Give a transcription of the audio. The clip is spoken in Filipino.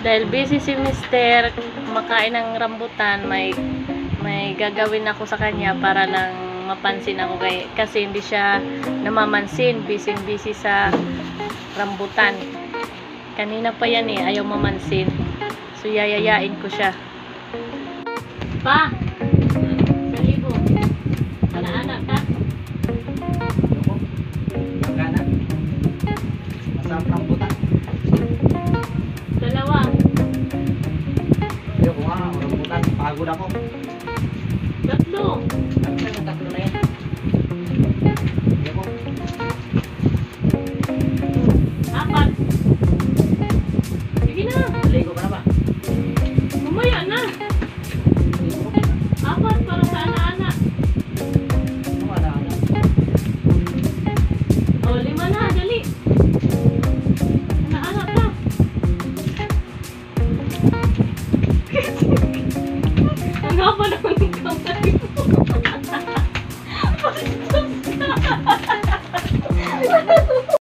Dahil busy si Mister kumakain ng rambutan, may gagawin ako sa kanya para lang mapansin ako kasi hindi siya namamansin, busy sa rambutan. Kanina pa yan ayaw mamansin. So yayayain ko siya. Pa! Salibo. Anak-anak ka? Magkana? Masarap rambutan. Dalawa. Ayoko nga, rambutan. Pagod ako. Tatlo. Tatlo na yan. Ayoko. Apat. Sige na. Maligo ka na ba? Mamaya na. Apat para sa anak-anak. Wala na. O, 5 na. Dali. Anak-anak na. Ang haba naman ng kamay mo. Bastos ka.